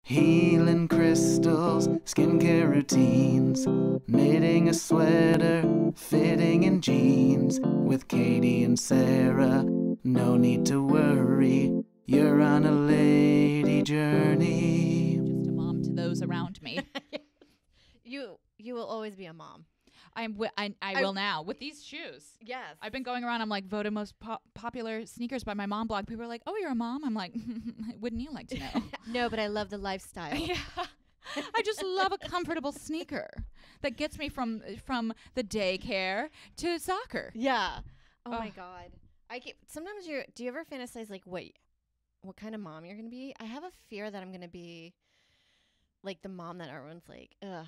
Healing crystals, skincare routines, knitting a sweater, fitting in jeans. With Katie and Sarah, no need to worry, you're on a lady journey. Just a mom to those around me. You will always be a mom. I will now with these shoes. Yes. I've been going around. I'm like voted most popular sneakers by my mom blog. People are like, "Oh, you're a mom." I'm like, "Wouldn't you like to know?" No, but I love the lifestyle. Yeah. I just love a comfortable sneaker that gets me from the daycare to soccer. Yeah. Oh my God. Sometimes do you ever fantasize like what kind of mom you're gonna be? I have a fear that I'm gonna be like the mom that everyone's like, ugh.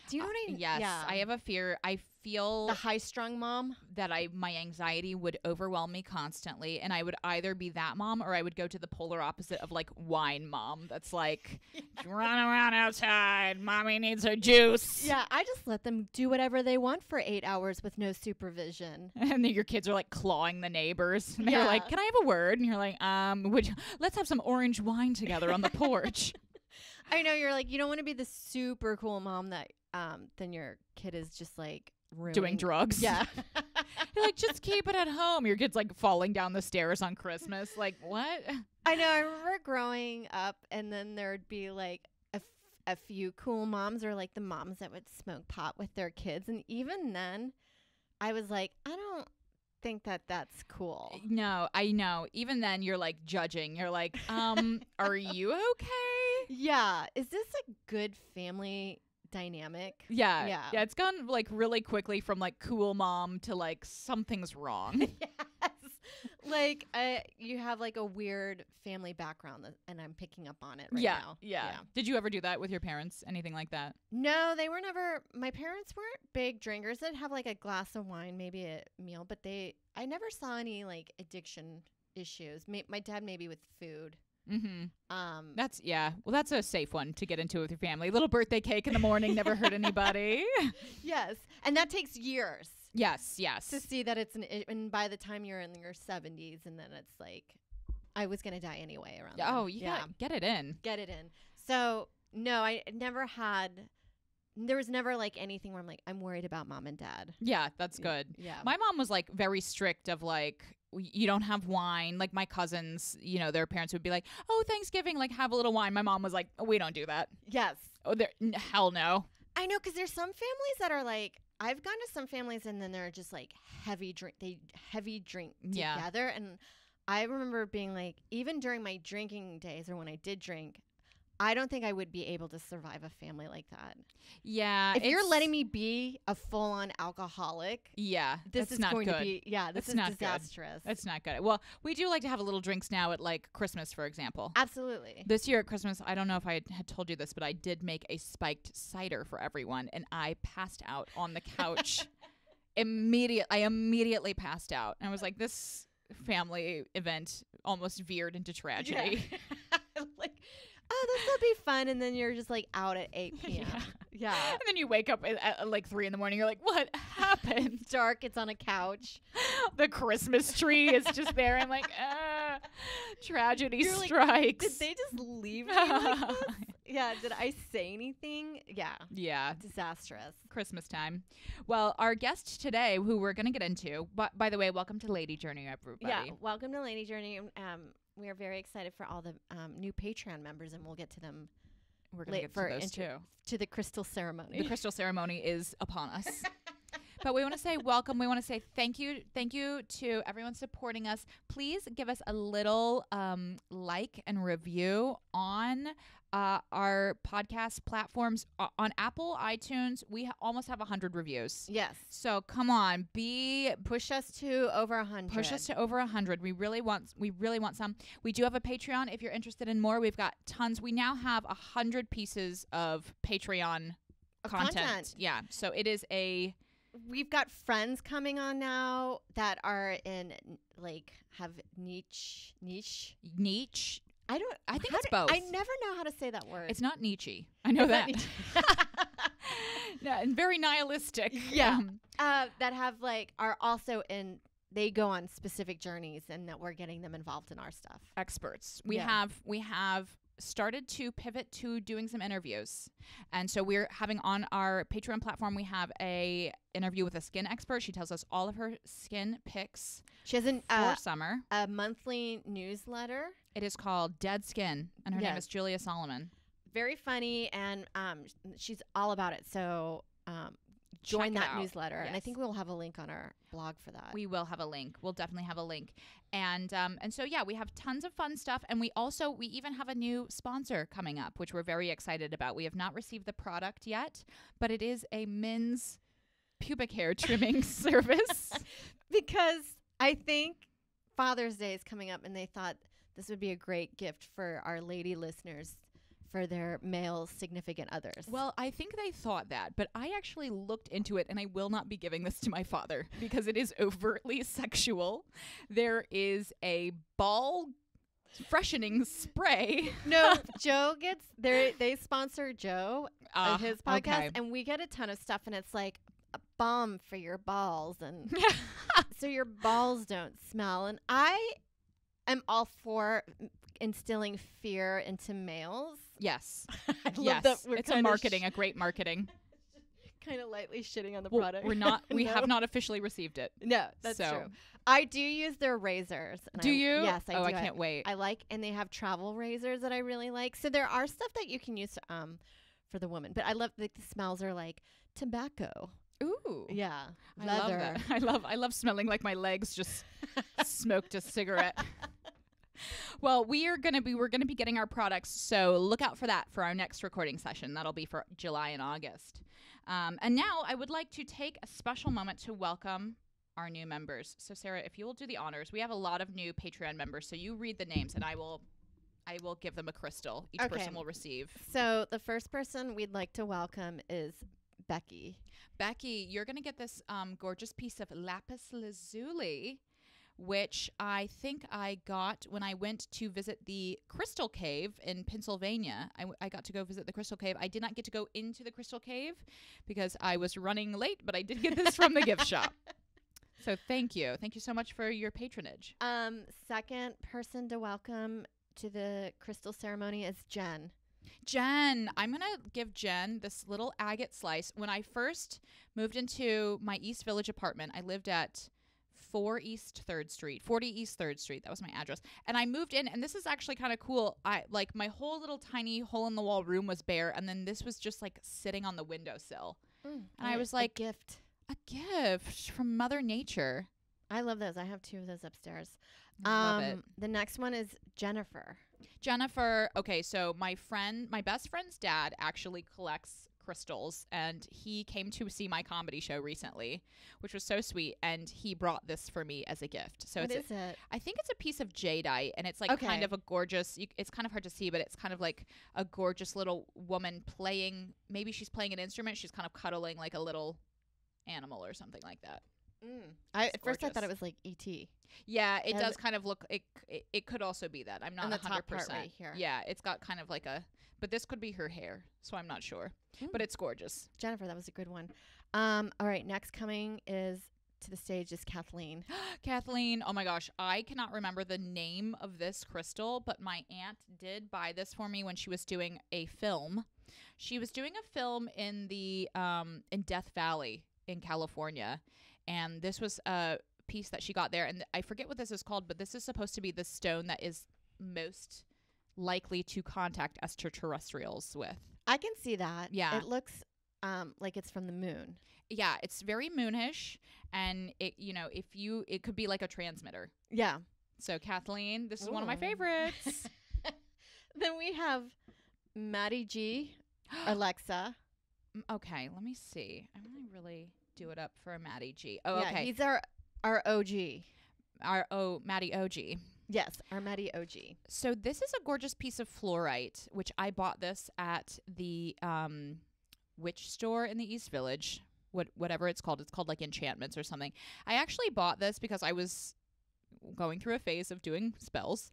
Do you know what I mean? Yes. Yeah. I have a fear. I feel The high-strung mom? that my anxiety would overwhelm me constantly, and I would either be that mom or I would go to the polar opposite of like wine mom. That's like run around outside, mommy needs her juice. Yeah, I just let them do whatever they want for 8 hours with no supervision. And then your kids are like clawing the neighbors. And they're Yeah. like, "Can I have a word?" And you're like, let's have some orange wine together on the porch." I know, you're like, you don't want to be the super cool mom that then your kid is just like Doing drugs. Yeah. You're like, "Just keep it at home." Your kid's like falling down the stairs on Christmas. Like, what? I know. I remember growing up, and then there would be like a few cool moms, or like the moms that would smoke pot with their kids. And even then, I was like, I don't think that that's cool. No, I know. Even then, you're like judging. You're like, are you okay? Yeah. Is this a good family dynamic? Yeah. Yeah. Yeah. It's gone like really quickly from like cool mom to like something's wrong. Yes. Like you have like a weird family background, and I'm picking up on it right now. Yeah. Did you ever do that with your parents? Anything like that? No, they were never. My parents weren't big drinkers. They'd have like a glass of wine, maybe a meal, but I never saw any like addiction issues. My dad maybe with food. Mm-hmm. That's a safe one to get into with your family. Little birthday cake in the morning never hurt anybody. Yes, and that takes years. Yes. To see that and by the time you're in your 70s, and then it's like, I was gonna die anyway around. Oh, then. you gotta get it in. Get it in. So no, I never had. There was never like anything where I'm like, I'm worried about mom and dad. Yeah, that's good. Yeah. My mom was like very strict of like, you don't have wine. Like my cousins, their parents would be like, "Oh, Thanksgiving, like have a little wine." My mom was like, "Oh, we don't do that." Yes. Oh, hell no. I know, because there's some families that are like, I've gone to some families and then they're just like heavy drink Yeah. together. And I remember being like, even during my drinking days or when I did drink, I don't think I would be able to survive a family like that. Yeah. If you're letting me be a full-on alcoholic, yeah, this that's is not going good. to be, this is not good. disastrous. That's not good. Well, we do like to have a little drinks now at like Christmas, for example. Absolutely. This year at Christmas, I don't know if I had told you this, but I did make a spiked cider for everyone, and I passed out on the couch. I immediately passed out. And I was like, this family event almost veered into tragedy. Yeah. Like, oh, this will be fun. And then you're just like out at 8 p.m. Yeah. And then you wake up at like 3 a.m. You're like, what happened? It's dark. It's on a couch. The Christmas tree is just there. I'm like, tragedy You're like, strikes. did they just leave me like this? Yeah. Did I say anything? Yeah. Yeah. Disastrous. Christmas time. Well, our guest today, who we're going to get into, but by the way, welcome to Lady Journey, everybody. Yeah. Welcome to Lady Journey. We are very excited for all the new Patreon members, and we'll get to them. We're going to get to those too. To the crystal ceremony. The crystal ceremony is upon us. But we want to say welcome. We want to say thank you. Thank you to everyone supporting us. Please give us a little like and review on our podcast platforms. On Apple, iTunes, we almost have 100 reviews. Yes. So come on, push us to over 100. Push us to over 100. We really want some. We do have a Patreon if you're interested in more. We've got tons. We now have 100 pieces of Patreon content. Yeah. So it is We've got friends coming on now that are in have niche. I think it's both. I never know how to say that word. It's not Nietzsche. I know that. No, and very nihilistic. Yeah. That have are also they go on specific journeys, and that we're getting them involved in our stuff. Experts. We have started to pivot to doing some interviews. And so we're having on our Patreon platform, we have a interview with a skin expert. She tells us all of her skin picks She has for summer. a monthly newsletter. It is called Dead Skin, and her name is Julia Solomon. Very funny, and she's all about it. So join that newsletter. Yes. And I think we'll have a link on our blog for that. We will have a link. We'll definitely have a link. And so, yeah, we have tons of fun stuff. And we even have a new sponsor coming up, which we're very excited about. We have not received the product yet, but it is a men's pubic hair trimming service. Because I think Father's Day is coming up, and they thought this would be a great gift for our lady listeners for their male significant others. Well, I think they thought that, but I actually looked into it, and I will not be giving this to my father because it is overtly sexual. There is a ball freshening spray. No, Joe gets they sponsor Joe on his podcast, okay. and we get a ton of stuff, and it's like a balm for your balls, and so your balls don't smell. And I am all for instilling fear into males. Yes. I love Yes. that we're It's a marketing, a great marketing. kind of lightly shitting on the Well, product. we're not. We No. have not officially received it. No, that's So. true. I do use their razors. And Do you? Yes, I do. Oh, I can't wait. I like, and they have travel razors that I really like. So there are stuff that you can use for the woman. But I love the smells are like tobacco. Ooh. Yeah, I love leather. that. I love smelling like my legs just smoked a cigarette. Well, we're gonna be getting our products, so look out for that for our next recording session. That'll be for July and August. And now I would like to take a special moment to welcome our new members. So Sarah, if you will do the honors, we have a lot of new Patreon members, so you read the names and I will give them a crystal. Each person will receive. So the first person we'd like to welcome is Becky. Becky, you're gonna get this gorgeous piece of lapis lazuli, which I think I got when I went to visit the Crystal Cave in Pennsylvania. I got to go visit the Crystal Cave. I did not get to go into the Crystal Cave because I was running late, but I did get this from the gift shop. So thank you. Thank you so much for your patronage. Second person to welcome to the crystal ceremony is Jen. Jen, I'm going to give Jen this little agate slice. When I first moved into my East Village apartment, I lived at 40 East 3rd Street. That was my address. And I moved in, and this is actually kind of cool. My whole little tiny hole-in-the-wall room was bare, and then this was just like sitting on the windowsill. And I was like, a gift. A gift from Mother Nature. I love those. I have 2 of those upstairs. I love it. The next one is Jennifer. Jennifer, okay, so my best friend's dad actually collects crystals, and he came to see my comedy show recently, which was so sweet, and he brought this for me as a gift. So What is it? I think it's a piece of jadeite, and it's like kind of a gorgeous, it's kind of hard to see, but it's kind of like a gorgeous little woman playing, maybe she's playing an instrument, she's kind of cuddling like a little animal or something like that. At first I thought it was like E.T. Yeah, it does kind of look, it could also be that. I'm not 100%. the top part right here. Yeah, it's got kind of like but this could be her hair, so I'm not sure. But it's gorgeous. Jennifer, that was a good one. All right, next coming to the stage is Kathleen. Kathleen, oh my gosh, I cannot remember the name of this crystal, but my aunt did buy this for me when she was doing a film. She was doing a film in in Death Valley in California, and this was a piece that she got there, and I forget what this is called, but this is supposed to be the stone that is most likely to contact extraterrestrials with. I can see that. Yeah. It looks like it's from the moon. Yeah, it's very moonish, and it could be like a transmitter. Yeah. So Kathleen, this is one of my favorites. Then we have Maddie G, Alexa. Okay, let me see. I'm gonna really do it up for Maddie G. Oh, yeah, okay. He's our OG. Maddie OG. Yes, our Maddie OG. So this is a gorgeous piece of fluorite, which I bought this at the witch store in the East Village. Whatever it's called. It's called like Enchantments or something. I actually bought this because I was going through a phase of doing spells.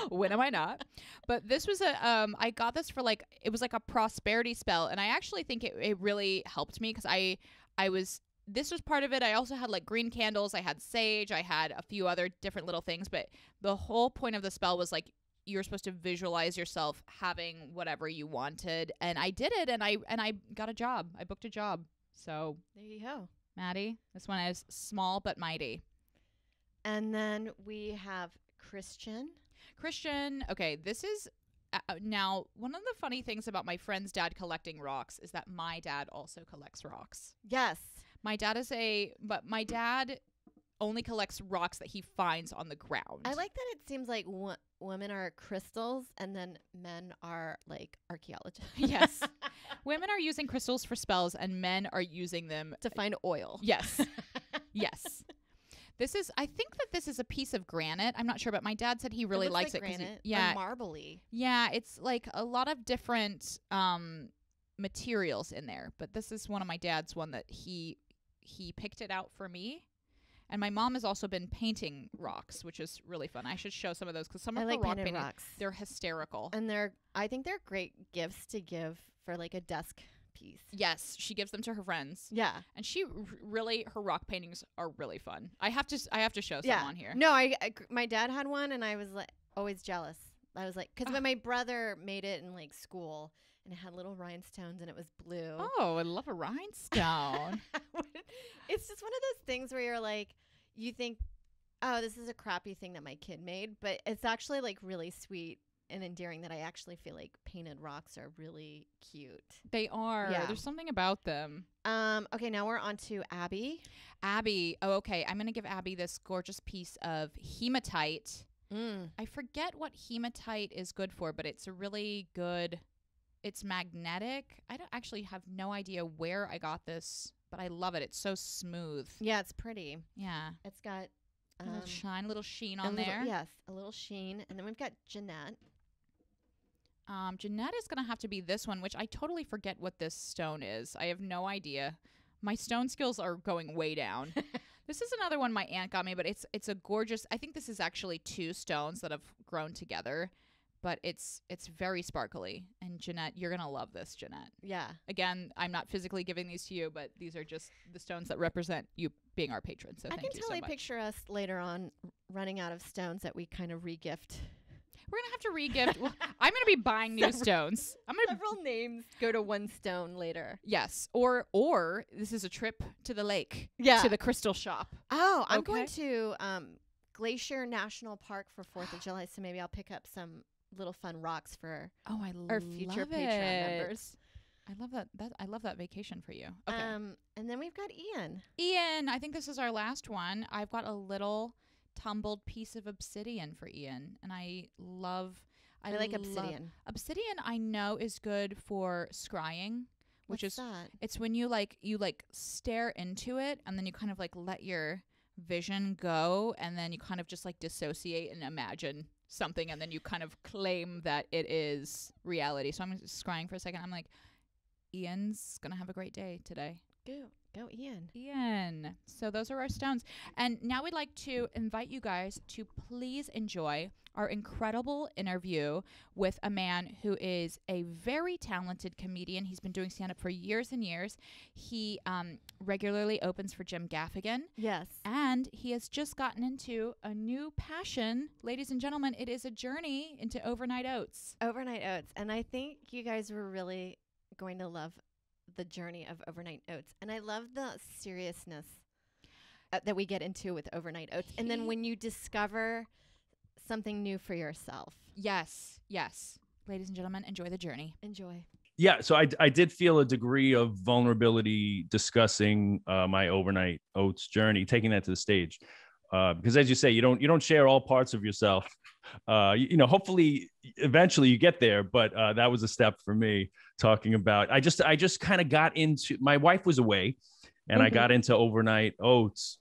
When am I not? But this was I got this for it was like a prosperity spell, and I actually think it really helped me because this was part of it. I also had like green candles, I had sage, I had a few other different little things, but the whole point of the spell was like you're supposed to visualize yourself having whatever you wanted. And I did it, and I got a job. I booked a job. So There you go. Maddie, this one is small but mighty. And then we have Christian. Okay, this is now one of the funny things about my friend's dad collecting rocks is that my dad also collects rocks. Yes. My dad my dad only collects rocks that he finds on the ground. I like that it seems like women are crystals and then men are like archaeologists. Yes. Women are using crystals for spells and men are using them to find oil. Yes. Yes. I think that this is a piece of granite. I'm not sure, but my dad said he really likes like it. Granite, Yeah. marbly. Yeah. It's like a lot of different materials in there, but this is one of my dad's one that he picked it out for me. And my mom has also been painting rocks, which is really fun. I should show some of those because some of the rock painting, rocks. They're hysterical. And I think they're great gifts to give for like a desk piece. Yes, she gives them to her friends. Yeah. And she really, her rock paintings are really fun. I have to show some on here. No, my dad had one and I was like always jealous. I was like, because when my brother made it in like school and it had little rhinestones and it was blue. Oh, I love a rhinestone. It's just one of those things where you're like, you think, oh, this is a crappy thing that my kid made, but it's actually like really sweet and endearing that I actually feel like painted rocks are really cute. They are. Yeah. There's something about them. Okay, now we're on to Abby. Oh, okay. I'm going to give Abby this gorgeous piece of hematite. I forget what hematite is good for, but it's a really good, it's magnetic. I don't actually have no idea where I got this, but I love it. It's so smooth. Yeah, it's pretty. Yeah. It's got a little sheen on there. Yes, a little sheen. And then we've got Jeanette. Jeanette is going to have to be this one, which I totally forget what this stone is. I have no idea. My stone skills are going way down. This is another one my aunt got me, but it's a gorgeous, I think this is actually two stones that have grown together, but it's very sparkly. And Jeanette, you're going to love this, Jeanette. Yeah. Again, I'm not physically giving these to you, but these are just the stones that represent you being our patron. So thank you so much. I can totally picture us later on running out of stones that we kind of regift. We're going to have to re-gift. Well, I'm going to be buying new stones. Several names go to one stone later. Yes. Or this is a trip to the lake. Yeah. To the crystal shop. Oh, I'm going to Glacier National Park for 4th of July, so maybe I'll pick up some little fun rocks for our future Patreon members. I love that. I love that vacation for you. Okay. And then we've got Ian. I think this is our last one. I've got a little tumbled piece of obsidian for Ian, and I like obsidian. Obsidian I know is good for scrying, which What's that? It's when you stare into it and then you kind of like let your vision go and then you kind of just like dissociate and imagine something and then you kind of claim that it is reality. So I'm just scrying for a second. I'm like, Ian's gonna have a great day today. Go Ian. So those are our stones. And now we'd like to invite you guys to please enjoy our incredible interview with a man who is a very talented comedian. He's been doing stand-up for years and years. He regularly opens for Jim Gaffigan. Yes. And he has just gotten into a new passion. Ladies and gentlemen, it is a journey into overnight oats. Overnight oats. And I think you guys were really going to love the journey of overnight oats. And I love the seriousness that we get into with overnight oats. And then when you discover something new for yourself. Yes. Ladies and gentlemen, enjoy the journey. Enjoy. Yeah, so I did feel a degree of vulnerability discussing my overnight oats journey, taking that to the stage, because as you say, you don't share all parts of yourself. Hopefully, eventually you get there, but that was a step for me. Talking about, I just kind of got into. My wife was away, and I got into overnight oats.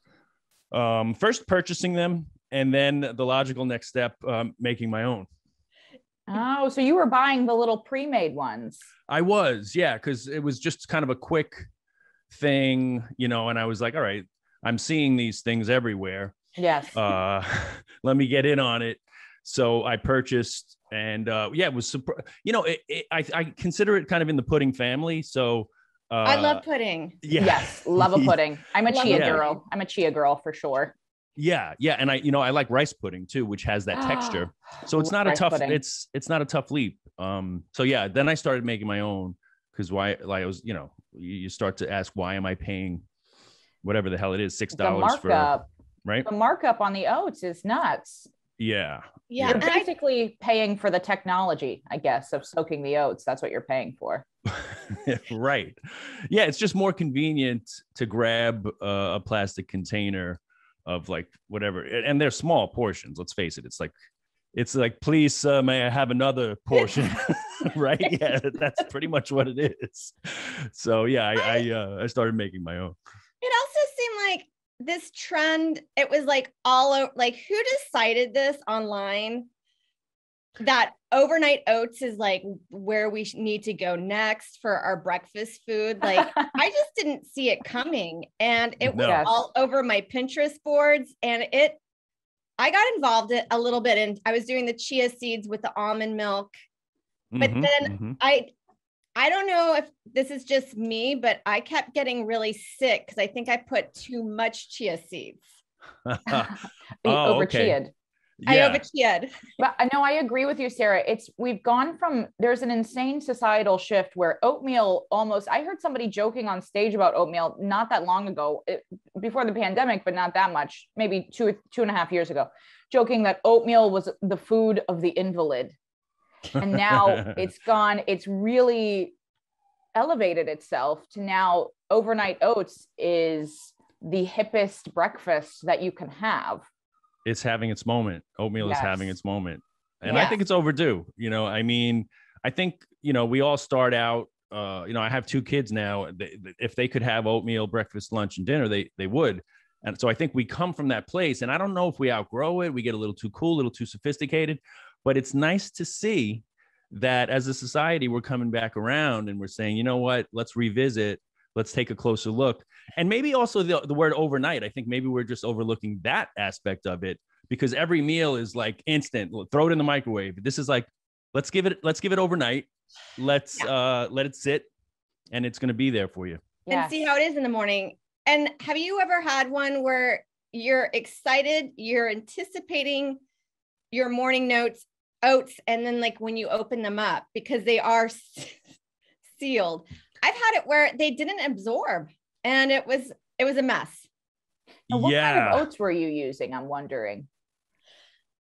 First purchasing them, and then the logical next step, making my own. Oh, so you were buying the little pre-made ones. I was, yeah, because it was just kind of a quick thing, and I was like, all right, I'm seeing these things everywhere. Yes. Let me get in on it. So I purchased, and it was, I consider it kind of in the pudding family. So I love pudding. Yeah. Yes, love a pudding. I'm a chia girl. I'm a chia girl for sure. Yeah, yeah, and I like rice pudding too, which has that texture. So it's not a Rice tough pudding. it's not a tough leap. So yeah, then I started making my own because why like I was, you start to ask why am I paying whatever the hell it is, The $6 for markup, right? the markup on the oats is nuts. Yeah. Yeah. You're And I basically paying for the technology, I guess, of soaking the oats. That's what you're paying for. Right. Yeah, it's just more convenient to grab a plastic container of like whatever, and they're small portions. Let's face it. It's like, please, may I have another portion? Right? Yeah, that's pretty much what it is. So yeah, I started making my own. it also seemed like this trend, it was like all over, like who decided this online that overnight oats is like where we need to go next for our breakfast food. Like I just didn't see it coming, and it was No. all over my Pinterest boards, and I got involved a little bit, and I was doing the chia seeds with the almond milk, but Mhm, then mhm. I don't know if this is just me, but I kept getting really sick because I think I put too much chia seeds. You Oh, okay. over-chia'd. I Yeah. over-chia'd. But I know I agree with you, Sarah. We've gone from, there's an insane societal shift where oatmeal almost, I heard somebody joking on stage about oatmeal not that long ago, before the pandemic, but not that much, maybe 2.5 years ago, joking that oatmeal was the food of the invalid. And now it's really elevated itself to now overnight oats is the hippest breakfast that you can have. It's having its moment. Oatmeal is having Yes. its moment. And I Yes. think it's overdue. I mean, I think, we all start out, I have 2 kids now. If they could have oatmeal, breakfast, lunch, and dinner, they would. And so I think we come from that place. And I don't know if we outgrow it. We get a little too cool, a little too sophisticated. But it's nice to see that as a society, we're coming back around and we're saying, you know what, let's revisit. Let's take a closer look. And maybe also the word overnight. I think maybe we're just overlooking that aspect of it because every meal is like instant. Throw it in the microwave. This is like, let's give it overnight. Let's let it sit and it's going to be there for you. And see how it is in the morning. And have you ever had one where you're excited, you're anticipating your morning oats, and then like when you open them up because they are sealed? I've had it where they didn't absorb and it was a mess. And what kind of oats were you using? I'm wondering.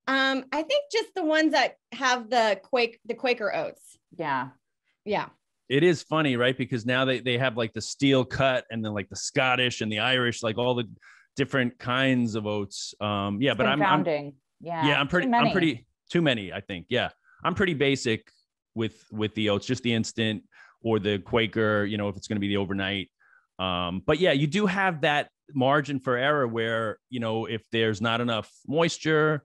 I think just the ones that have the Quaker oats. Yeah. Yeah. It is funny, right? Because now they have like the steel cut and then like the Scottish and the Irish, like all the different kinds of oats. Yeah, but I'm I'm pretty too many, I think. Yeah. I'm pretty basic with the oats, just the instant or the Quaker, if it's going to be the overnight. But yeah, you do have that margin for error where, if there's not enough moisture,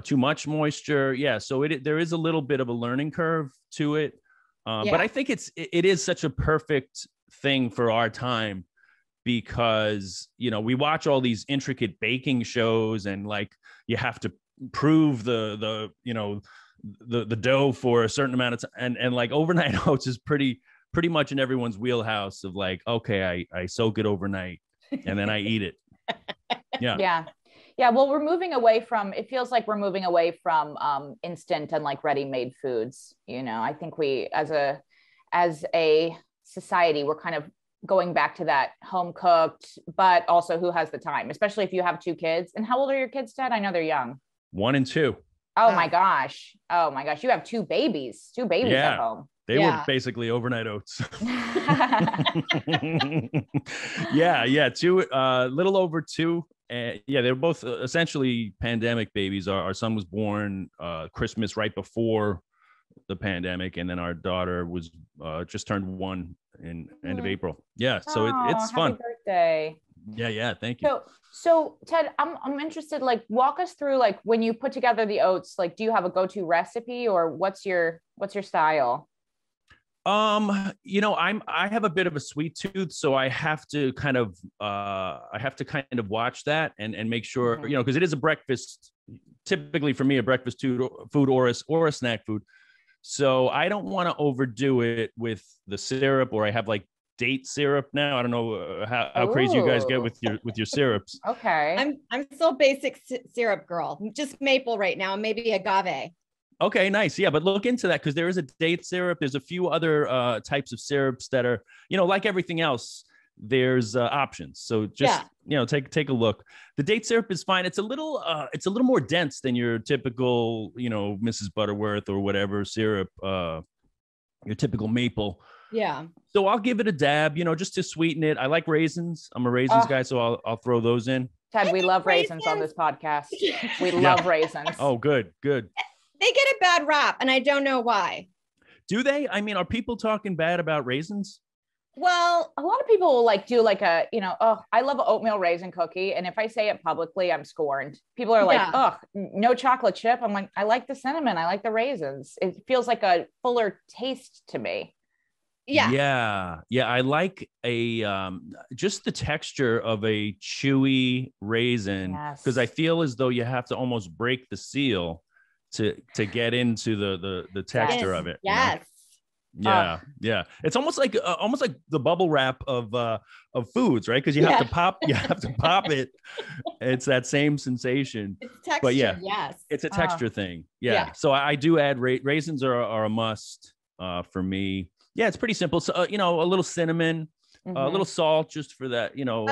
too much moisture. Yeah. So there is a little bit of a learning curve to it. But I think it is such a perfect thing for our time because, we watch all these intricate baking shows and like you have to prove the dough for a certain amount of time. And like overnight oats is pretty much in everyone's wheelhouse of like, okay, I soak it overnight and then I eat it. Yeah. Yeah. Well, it feels like we're moving away from instant and like ready-made foods. I think we, as a society, we're kind of going back to that home cooked, but also who has the time, especially if you have 2 kids. And how old are your kids, Ted? I know they're young. 1 and 2. Oh my gosh. You have 2 babies at home. They were basically overnight oats. Yeah. 2, little over 2. They're both essentially pandemic babies. Our son was born Christmas right before the pandemic, and then our daughter was just turned 1 in end of April. Yeah, so it's fun. Happy birthday. Yeah. Thank you. So Ted, I'm interested. Like, walk us through like when you put together the oats. Like, do you have a go-to recipe, or what's your style? I have a bit of a sweet tooth, so I have to kind of watch that and make sure, because it is a breakfast, typically for me, a breakfast food or a snack food. So I don't want to overdo it with the syrup, or I have like date syrup now. I don't know how crazy you guys get Ooh. with your syrups. Okay. I'm still basic syrup girl, just maple right now, maybe agave. Okay, nice. Yeah, but look into that because there is a date syrup. There's a few other types of syrups that are, like everything else, there's options. So just, take a look. The date syrup is fine. It's a little more dense than your typical, Mrs. Butterworth or whatever syrup, your typical maple. Yeah. So I'll give it a dab, just to sweeten it. I like raisins. I'm a raisins guy, so I'll throw those in. Ted, we love raisins on this podcast. We love raisins. Oh, good. They get a bad rap, and I don't know why. Do they? I mean, are people talking bad about raisins? Well, A lot of people will do a, I love an oatmeal raisin cookie. And if I say it publicly, I'm scorned. People are like, no chocolate chip. I'm like, I like the cinnamon. I like the raisins. It feels like a fuller taste to me. yeah. I like just the texture of a chewy raisin because I feel as though you have to almost break the seal to get into the texture of it. Yes. Yeah. It's almost like the bubble wrap of foods, right? Because you have to pop it. It's that same sensation. It's texture. But yes. It's a texture thing. Yeah. Yeah. So I do add raisins are a must for me. Yeah, it's pretty simple. So a little cinnamon, a little salt just for that. Salt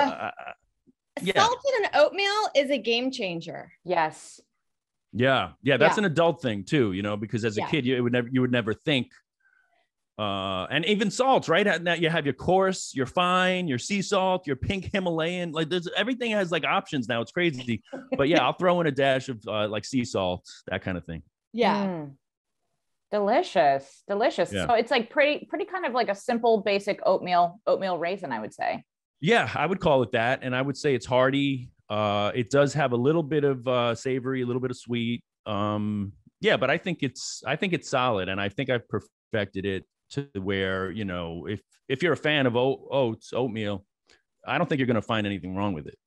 in an oatmeal is a game changer. Yes. Yeah. That's an adult thing too, because as a kid, you would never think. And even salts, right? Now you have your coarse, your fine, your sea salt, your pink Himalayan. Like everything has like options now. It's crazy. But yeah, I'll throw in a dash of like sea salt, that kind of thing. Yeah. Delicious. Yeah. So it's like pretty kind of like a simple, basic oatmeal raisin, I would say. Yeah, I would call it that. And I would say it's hearty. It does have a little bit of savory, a little bit of sweet. But I think it's solid, and I think I've perfected it to where, if you're a fan of oatmeal, I don't think you're going to find anything wrong with it.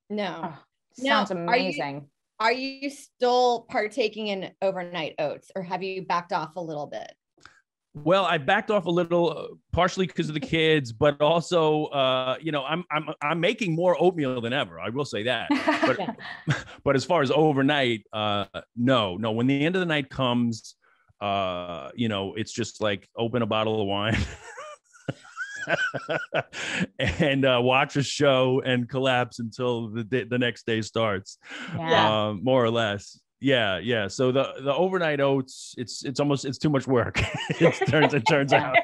No. Sounds amazing. Are you still partaking in overnight oats, or have you backed off a little bit? Well, I backed off a little, partially because of the kids, but also, I'm making more oatmeal than ever. I will say that. But, but as far as overnight, no. When the end of the night comes, it's just like open a bottle of wine and watch a show and collapse until the next day starts. More or less. Yeah. So the overnight oats, it's too much work. it turns out.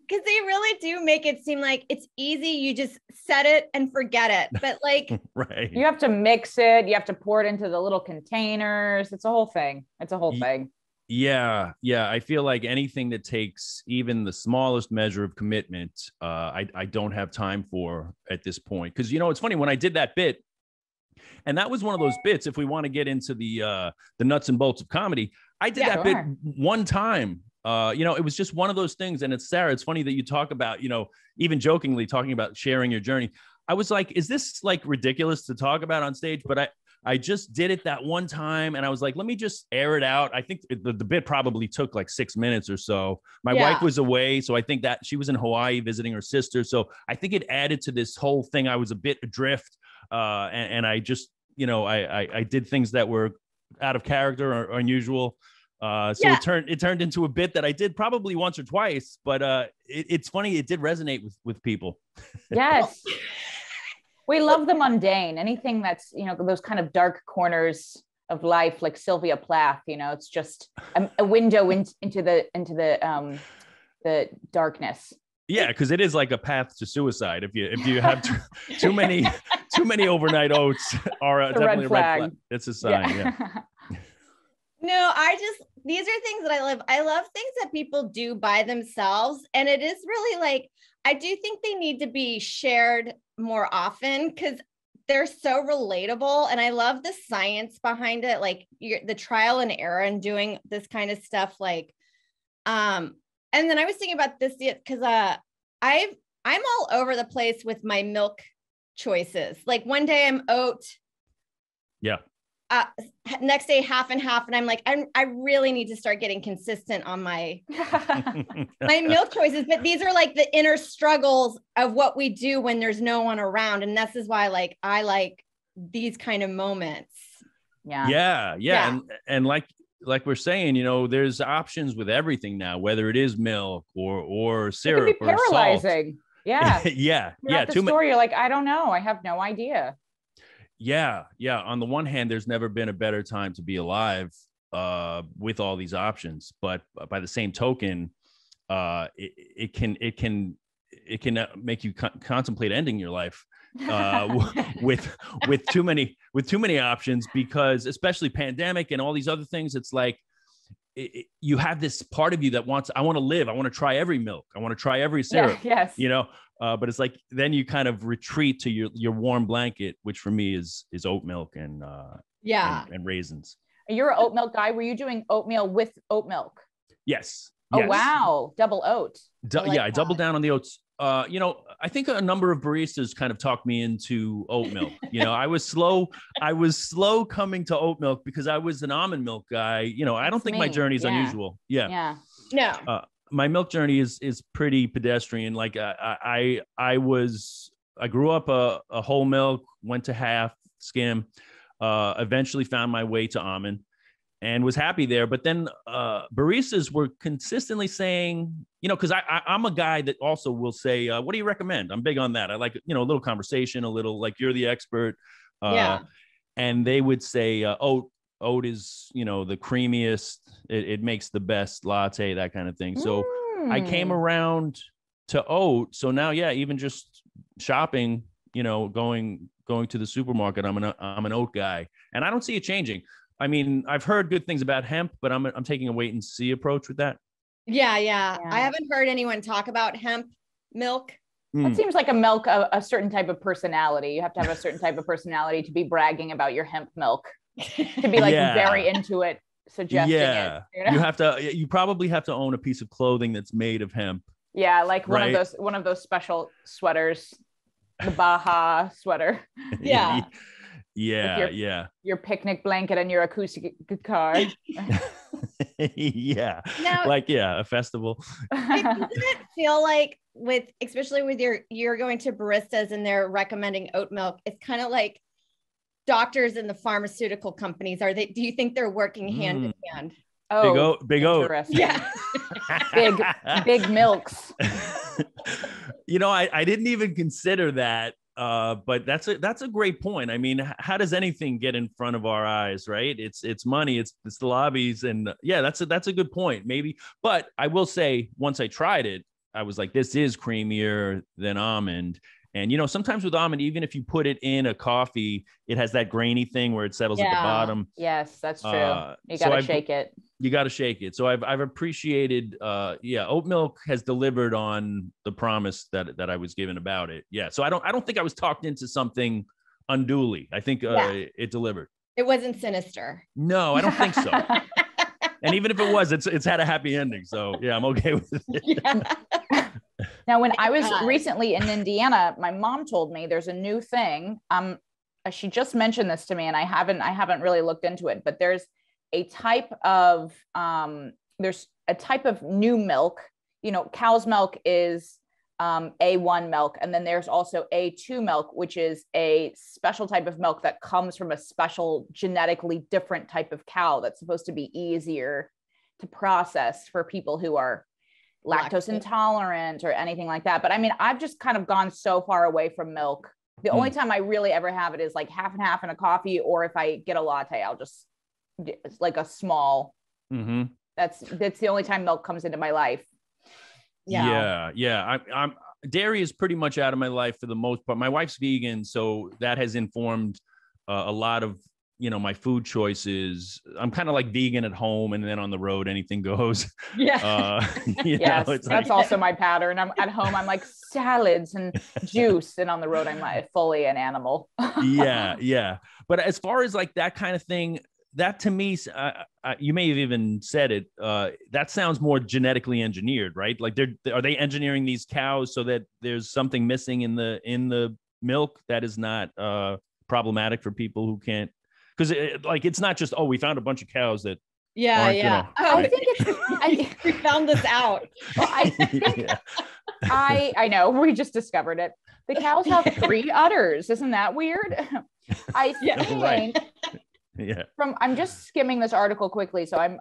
Because they really do make it seem like it's easy. You just set it and forget it. But like, right. You have to mix it. You have to pour it into the little containers. It's a whole thing. thing. Yeah. I feel like anything that takes even the smallest measure of commitment, I don't have time for at this point. Because, it's funny, when I did that bit, and that was one of those bits, if we want to get into the nuts and bolts of comedy, I did that bit one time. It was just one of those things. And Sarah, it's funny that you talk about, even jokingly talking about sharing your journey. I was like, is this like ridiculous to talk about on stage? But I just did it that one time. And I was like, let me just air it out. I think the bit probably took like 6 minutes or so. My wife was away. So I think that she was in Hawaii visiting her sister. So I think it added to this whole thing. I was a bit adrift. And I just, I did things that were out of character or unusual. It turned into a bit that I did probably once or twice, but it's funny. It did resonate with people. Yes. We love the mundane, anything that's, those kind of dark corners of life, like Sylvia Plath, it's just a window into the darkness. Yeah, because it is like a path to suicide. If you have too many overnight oats, are definitely a red flag. It's a sign. Yeah. No, these are things that I love. I love things that people do by themselves. And it is really like, I do think they need to be shared more often because they're so relatable. And I love the science behind it. Like the trial and error and doing this kind of stuff. Like, and then I was thinking about this because I'm all over the place with my milk choices. Like one day I'm oat. Yeah. next day half and half, and I'm like, I really need to start getting consistent on my my milk choices. But these are like the inner struggles of what we do when there's no one around, and this is why like I like these kind of moments. Yeah. And like we're saying, there's options with everything now, whether it is milk or syrup it can be or paralyzing. salt. Yeah. Yeah. At the store, you're like, I don't know. I have no idea. Yeah. On the one hand, there's never been a better time to be alive with all these options, but by the same token, it can make you contemplate ending your life with too many options, because especially pandemic and all these other things, it's like you have this part of you that I want to live. I want to try every milk. I want to try every syrup. Yeah, yes. But it's like, then you kind of retreat to your warm blanket, which for me is oat milk and raisins. You're an oat milk guy. Were you doing oatmeal with oat milk? Yes. Oh, wow. Double oat. I doubled down on the oats. I think a number of baristas kind of talked me into oat milk. I was slow coming to oat milk because I was an almond milk guy. I don't think my journey is unusual. Yeah. No. My milk journey is pretty pedestrian. Like I grew up a whole milk, went to half skim, eventually found my way to almond and was happy there. But then baristas were consistently saying, because I'm a guy that also will say, what do you recommend? I'm big on that. I like, a little conversation, a little like you're the expert. And they would say oat is, the creamiest. It makes the best latte, that kind of thing. So I came around to oat. So now, even just shopping, going to the supermarket, I'm an oat guy, and I don't see it changing. I mean, I've heard good things about hemp, but I'm taking a wait and see approach with that. Yeah. I haven't heard anyone talk about hemp milk. It seems like a milk, a certain type of personality. You have to have a certain type of personality to be bragging about your hemp milk, to be like very into it, suggesting it. You probably have to own a piece of clothing that's made of hemp. Yeah, like one of those special sweaters, the Baja sweater. Yeah. Your picnic blanket and your acoustic guitar. A festival. Doesn't it feel like especially with you're going to baristas and they're recommending oat milk, it's kind of like doctors and the pharmaceutical companies. Do you think they're working hand in hand? Oh, big oat. Yeah. big milks. I didn't even consider that. But that's a great point. I mean, how does anything get in front of our eyes, right? It's money, it's the lobbies, and that's a good point, maybe. But I will say, once I tried it, I was like, this is creamier than almond. And sometimes with almond, even if you put it in a coffee, it has that grainy thing where it settles at the bottom. Yes, that's true. You gotta shake it. You got to shake it. So I've appreciated, oat milk has delivered on the promise that I was given about it. Yeah. So I don't think I was talked into something unduly. I think it delivered. It wasn't sinister. No, I don't think so. And even if it was, it's had a happy ending. So yeah, I'm okay with it. Yeah. Now, when I was recently in Indiana, my mom told me there's a new thing. She just mentioned this to me, and I haven't really looked into it, but there's a type of new milk. Cow's milk is A1 milk, and then there's also A2 milk, which is a special type of milk that comes from a special genetically different type of cow that's supposed to be easier to process for people who are lactose intolerant or anything like that. But I mean, I've just kind of gone so far away from milk. The only time I really ever have it is like half and half in a coffee, or if I get a latte, I'll just, it's like a small, that's the only time milk comes into my life. Yeah. I'm dairy is pretty much out of my life for the most part. My wife's vegan, so that has informed a lot of my food choices. I'm kind of like vegan at home, and then on the road, anything goes. Yeah. Yes, that's also my pattern. I'm at home, I'm like salads and juice, and on the road, I'm like fully an animal. Yeah. But as far as like that kind of thing, that to me, you may have even said it. That sounds more genetically engineered, right? Like are they engineering these cows so that there's something missing in the milk that is not problematic for people who can't because it's not just, oh, we found a bunch of cows that Yeah, aren't, yeah. I think it's We found this out. well, I think yeah. I know we just discovered it. The cows have 3 udders. Isn't that weird? I think Right. Yeah. I'm just skimming this article quickly, so I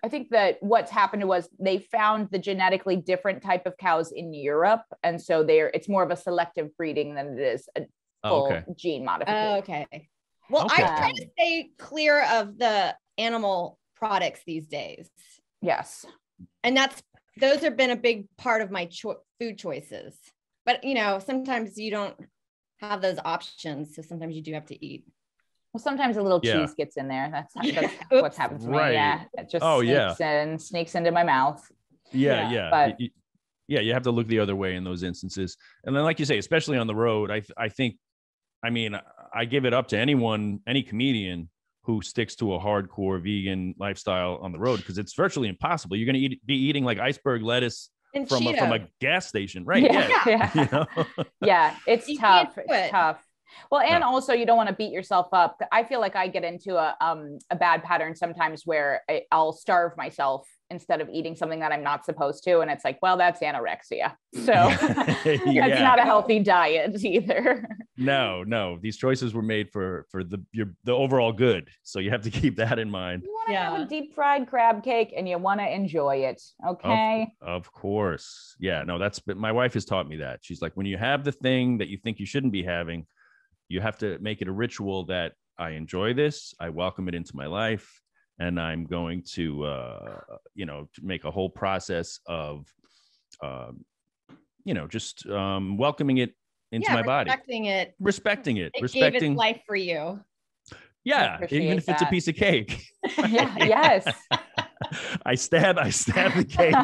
think that what's happened was they found the genetically different type of cows in Europe, and so it's more of a selective breeding than it is a full gene modification. Okay. Well, Okay. I try to stay clear of the animal products these days. Yes. And those have been a big part of my food choices. But, sometimes you don't have those options. So sometimes you do have to eat. Well, sometimes a little cheese gets in there. That's what's happened to me. Right. Yeah. It just sneaks into my mouth. Yeah. But you have to look the other way in those instances. And then, like you say, especially on the road, I think, I give it up to any comedian who sticks to a hardcore vegan lifestyle on the road, because it's virtually impossible. You're going to be eating like iceberg lettuce from a gas station, right? Yeah. You know? Yeah, it's You tough. can't do It's it. tough. Well, and also you don't want to beat yourself up. I feel like I get into a bad pattern sometimes where I'll starve myself instead of eating something that I'm not supposed to. And it's like, well, that's anorexia. So it's not a healthy diet either. No. These choices were made for the overall good. So you have to keep that in mind. You want to have a deep fried crab cake and you want to enjoy it. Okay. Of course. Yeah, no, my wife has taught me that. She's like, when you have the thing that you think you shouldn't be having, you have to make it a ritual that I enjoy this. I welcome it into my life. And I'm going to, to make a whole process of, just welcoming it into my body. Respecting it. Gave its life for you. Yeah, even if it's a piece of cake. Yeah. Yes. I stab the cake.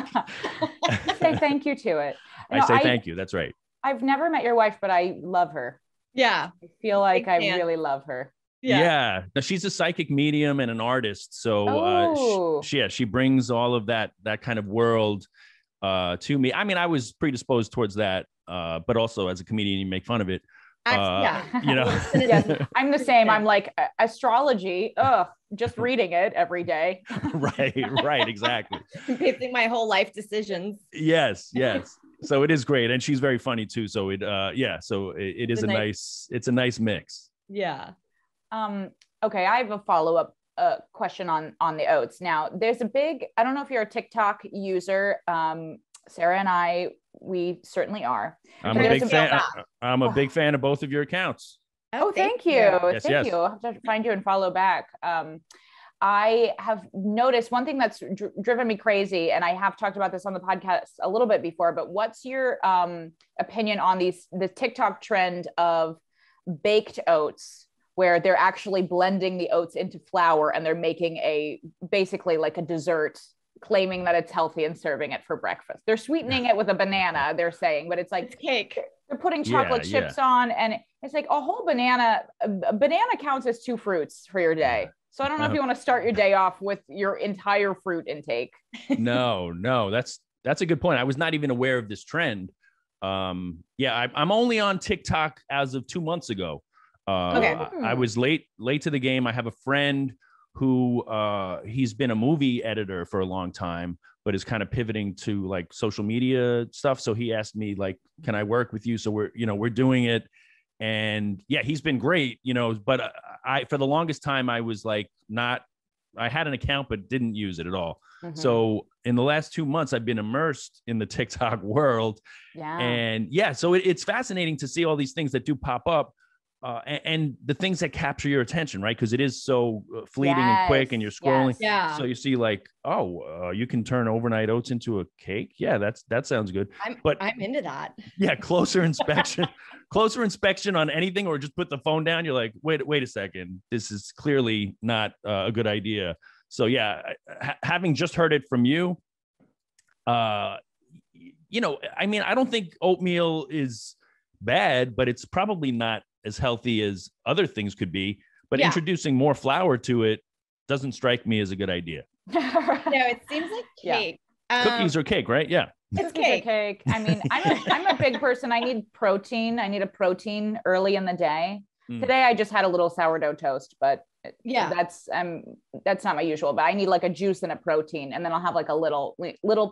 Say thank you to it. I say thank you. That's right. I've never met your wife, but I love her. Yeah. I feel like I really love her. Yeah. Now, she's a psychic medium and an artist. So she brings all of that kind of world to me. I was predisposed towards that, but also as a comedian, you make fun of it. Yes, I'm the same. I'm like astrology. Just reading it every day. Right. Exactly. Basing my whole life decisions. Yes. So it is great. And she's very funny too. So it is it's a nice mix. Yeah. Okay. I have a follow-up question on the oats. Now there's I don't know if you're a TikTok user. Sarah and we certainly are. I'm a big fan. I'm a big fan of both of your accounts. Oh, thank you. Yes. Thank you. I'll have to find you and follow back. I have noticed one thing that's driven me crazy, and I have talked about this on the podcast a little bit before, but what's your opinion on the TikTok trend of baked oats, where they're actually blending the oats into flour and they're making basically like a dessert, claiming that it's healthy and serving it for breakfast. They're sweetening it with a banana, they're saying, but it's like it's cake. They're putting chocolate chips on, and it's like a whole banana. A banana counts as 2 fruits for your day. So I don't know if you want to start your day off with your entire fruit intake. No, that's a good point. I was not even aware of this trend. I'm only on TikTok as of 2 months ago. I was late to the game. I have a friend who he's been a movie editor for a long time, but is kind of pivoting to like social media stuff. So he asked me like, can I work with you? So we're doing it. And yeah, he's been great, but for the longest time, I was like, I had an account, but didn't use it at all. Mm-hmm. So in the last 2 months, I've been immersed in the TikTok world. Yeah. And so it's fascinating to see all these things that do pop up. And the things that capture your attention, right? Because it is so fleeting and quick, and you're scrolling. Yes. Yeah. So you see, like, you can turn overnight oats into a cake. Yeah, that sounds good. I'm into that. Yeah, closer inspection on anything, or just put the phone down. You're like, wait a second, this is clearly not a good idea. So yeah, having just heard it from you, I don't think oatmeal is bad, but it's probably not as healthy as other things could be, but introducing more flour to it doesn't strike me as a good idea. No, it seems like cake. Cookies or cake, right? Yeah. It's cake. I mean, I'm a big person. I need protein. I need a protein early in the day. Today I just had a little sourdough toast, but Yeah. that's not my usual, but I need like a juice and a protein, and then I'll have like a little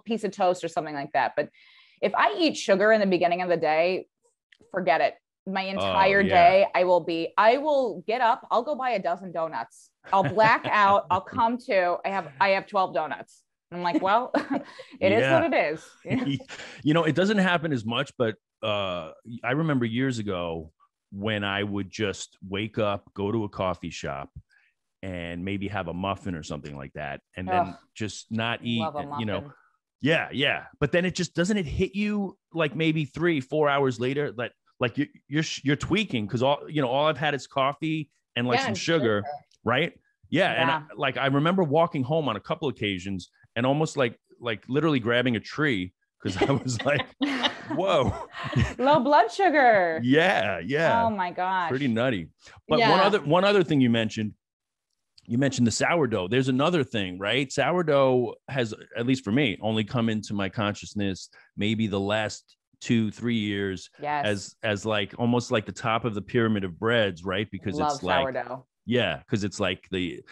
piece of toast or something like that. But if I eat sugar in the beginning of the day, forget it. My entire day, I will get up, I'll go buy a dozen donuts. I'll black out, I'll come to, I have 12 donuts. I'm like, well, it is what it is. You know, it doesn't happen as much, but I remember years ago when I would just wake up, go to a coffee shop, and maybe have a muffin or something like that, and then just not eat, you know. Yeah. But then it just doesn't hit you like maybe 3-4 hours later that like you're tweaking because all I've had is coffee and like some sugar, right? Yeah. And I remember walking home on a couple occasions and almost like literally grabbing a tree because I was like, whoa, low blood sugar. Yeah. Oh my gosh, pretty nutty. But one other thing you mentioned the sourdough. There's another thing, right? Sourdough has, at least for me, only come into my consciousness maybe the last 2-3 years as like almost like the top of the pyramid of breads, right? Because it's like sourdough. Yeah, because it's like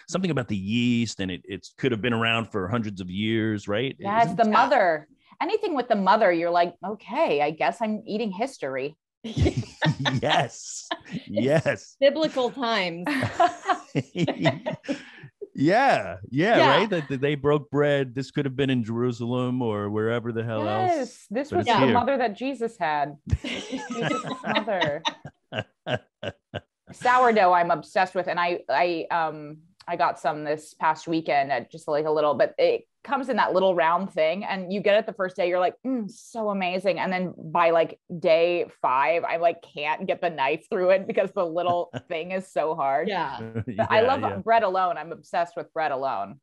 something about the yeast, and it could have been around for hundreds of years, right? Yes, the mother. Anything with the mother, you're like, okay, I guess I'm eating history. Yes. Biblical times. Yeah, right. That they broke bread. This could have been in Jerusalem or wherever the hell else. Yes, this was the mother that Jesus had. Jesus' mother. Sourdough, I'm obsessed with, and I got some this past weekend at just like a little, but it comes in that little round thing, and you get it the first day, you're like, so amazing, and then by like day 5, I like can't get the knife through it because the little thing is so hard. I love bread alone. I'm obsessed with bread alone.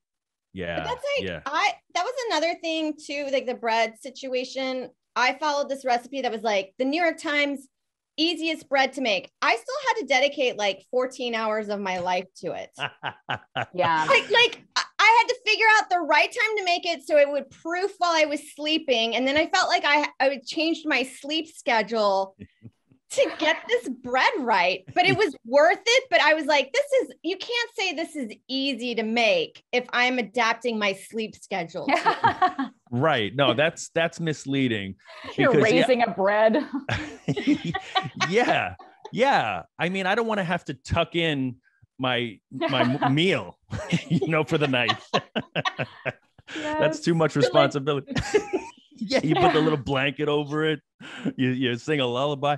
But that's like that was another thing too, like the bread situation. I followed this recipe that was like the New York Times easiest bread to make. I still had to dedicate like 14 hours of my life to it. Yeah. Like I had to figure out the right time to make it so it would proof while I was sleeping. And then I felt like I would changed my sleep schedule to get this bread right, but it was worth it. But I was like, you can't say this is easy to make if I'm adapting my sleep schedule. Right. No, that's misleading. You're raising a bread. Yeah. I mean, I don't want to have to tuck in my meal, for the night. That's too much responsibility. Yeah, you put the little blanket over it. You sing a lullaby.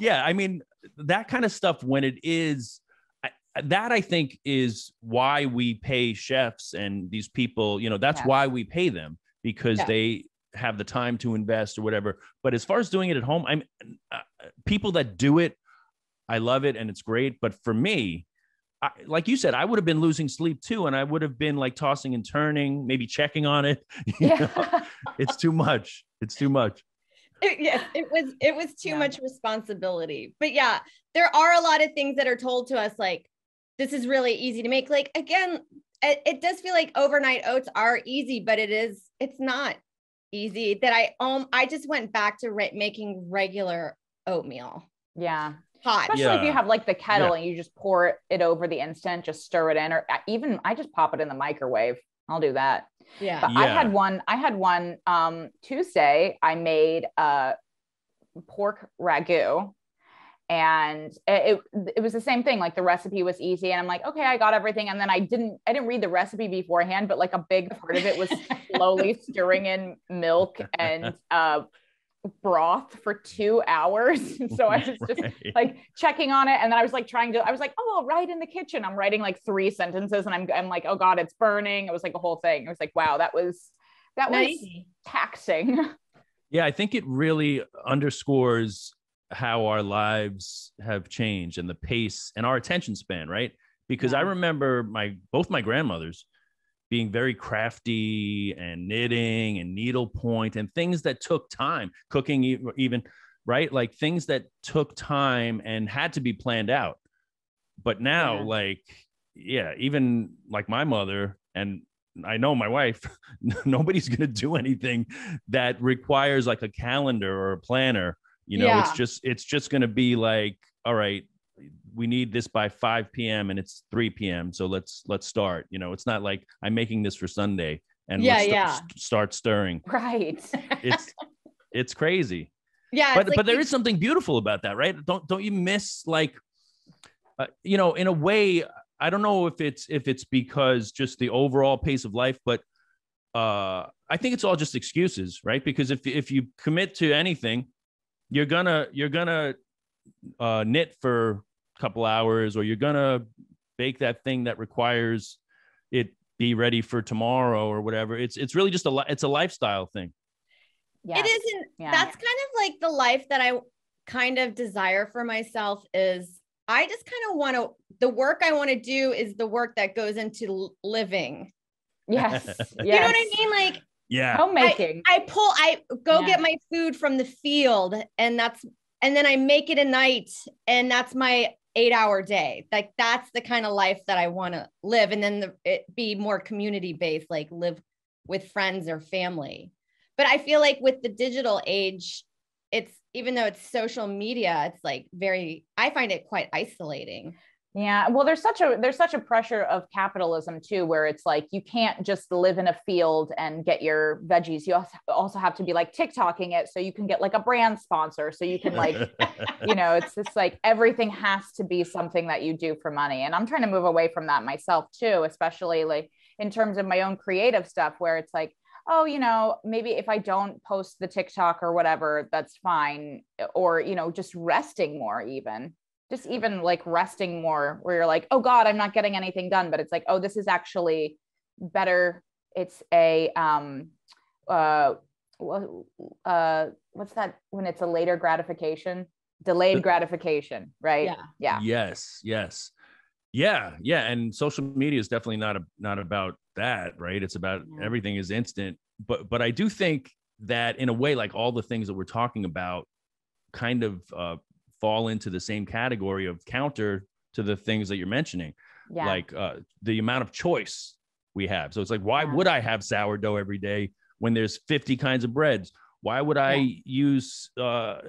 I mean, that kind of stuff when it is, that I think is why we pay chefs and these people, that's why we pay them, because they have the time to invest or whatever. But as far as doing it at home, people that do it, I love it and it's great. But for me, like you said, I would have been losing sleep too. And I would have been like tossing and turning, maybe checking on it. It's too much. It's too much. It was too much responsibility. But yeah, there are a lot of things that are told to us like, this is really easy to make. Like, again, it does feel like overnight oats are easy, but it's not easy. That I just went back to making regular oatmeal. Yeah. Hot. Especially if you have like the kettle and you just pour it over the instant, just stir it in, or even I just pop it in the microwave. I'll do that. Yeah. But I had one Tuesday. I made pork ragu, and it was the same thing. Like the recipe was easy, and I'm like, okay, I got everything. And then I didn't read the recipe beforehand, but like a big part of it was slowly stirring in milk and broth for 2 hours. So I was just like checking on it, and then I was like I'll write in the kitchen. I'm writing like 3 sentences, and I'm like, oh god, it's burning. It was like a whole thing. It was like, wow, that was taxing. Yeah, I think it really underscores how our lives have changed and the pace and our attention span, right? Because I remember both my grandmothers being very crafty and knitting and needlepoint and things that took time, cooking even, right? Like things that took time and had to be planned out. But now, even like my mother, and I know my wife, nobody's going to do anything that requires like a calendar or a planner. It's just going to be like, all right, we need this by 5 p.m. and it's 3 p.m. So let's start. You know, it's not like I'm making this for Sunday and let's start stirring. Right. It's crazy. Yeah. But like but there is something beautiful about that, right? Don't you miss, like, you know, in a way, I don't know if it's because just the overall pace of life, but I think it's all just excuses, right? Because if you commit to anything, you're gonna knit for a couple hours, or you're gonna bake that thing that requires it be ready for tomorrow or whatever. It's really just it's a lifestyle thing. Yes. It isn't. Yeah. That's kind of like the life that I kind of desire for myself. Is I just kind of want to, the work I want to do is the work that goes into living. Yes. You know what I mean? Like, yeah, homemaking. I go get my food from the field, and then I make it at night, and that's my 8-hour day. Like, that's the kind of life that I want to live. And then it be more community based, like live with friends or family. But I feel like with the digital age, it's, even though it's social media, it's like I find it quite isolating. Yeah. Well, there's such a pressure of capitalism too, where it's like, you can't just live in a field and get your veggies. You also have to be like TikToking it, so you can get like a brand sponsor. So you can like, you know, it's just like everything has to be something that you do for money. And I'm trying to move away from that myself too, especially like in terms of my own creative stuff, where it's like, oh, you know, maybe if I don't post the TikTok or whatever, that's fine. Or, you know, just resting more, even like resting more, where you're like, oh God, I'm not getting anything done. But it's like, oh, this is actually better. It's a, what's that when it's a later gratification, delayed gratification, right? Yeah. Yes. Yeah. And social media is definitely not about that, right? It's about everything is instant. But I do think that in a way, like all the things that we're talking about kind of fall into the same category of counter to the things that you're mentioning, like the amount of choice we have. So it's like, why would I have sourdough every day when there's 50 kinds of breads? Why would I use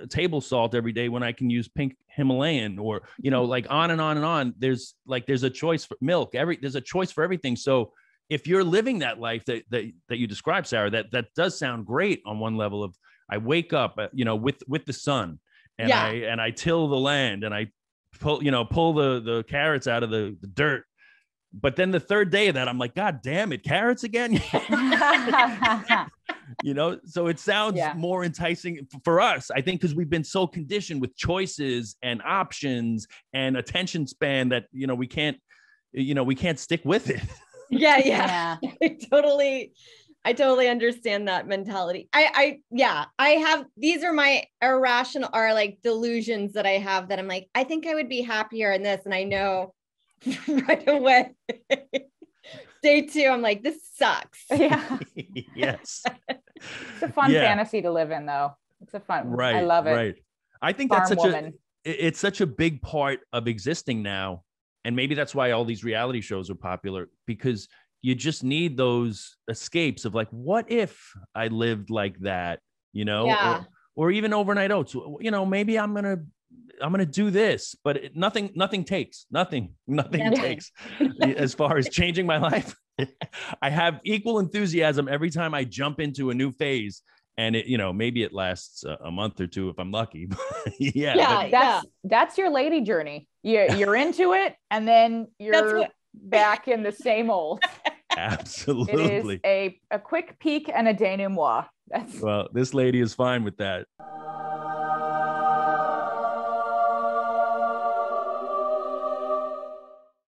table salt every day when I can use pink Himalayan, or, you know, like on and on and on. There's a choice for milk. There's a choice for everything. So if you're living that life that you described, Sarah, that does sound great on one level of, I wake up, you know, with the sun, and I till the land, and I pull the carrots out of the dirt. But then the third day of that, I'm like, God damn it, carrots again. You know, so it sounds more enticing for us, I think, because we've been so conditioned with choices and options and attention span that, you know, we can't stick with it. Yeah. I totally understand that mentality. I have, these are my irrational, or like delusions that I have, that I'm like, I think I would be happier in this. And I know right away, day 2, I'm like, this sucks. Yeah. Yes. It's a fun fantasy to live in, though. It's a fun, right. I love it. Right. I think Farm that's woman. It's such a big part of existing now. And maybe that's why all these reality shows are popular, because you just need those escapes of like, what if I lived like that, you know, or even overnight oats, you know, maybe I'm going to do this, but nothing takes as far as changing my life. I have equal enthusiasm every time I jump into a new phase, and it, you know, maybe it lasts a month or 2 if I'm lucky. That's your lady journey. You're into it, and then you're back in the same old. Absolutely. It is a quick peek and a denouement. Well, this lady is fine with that.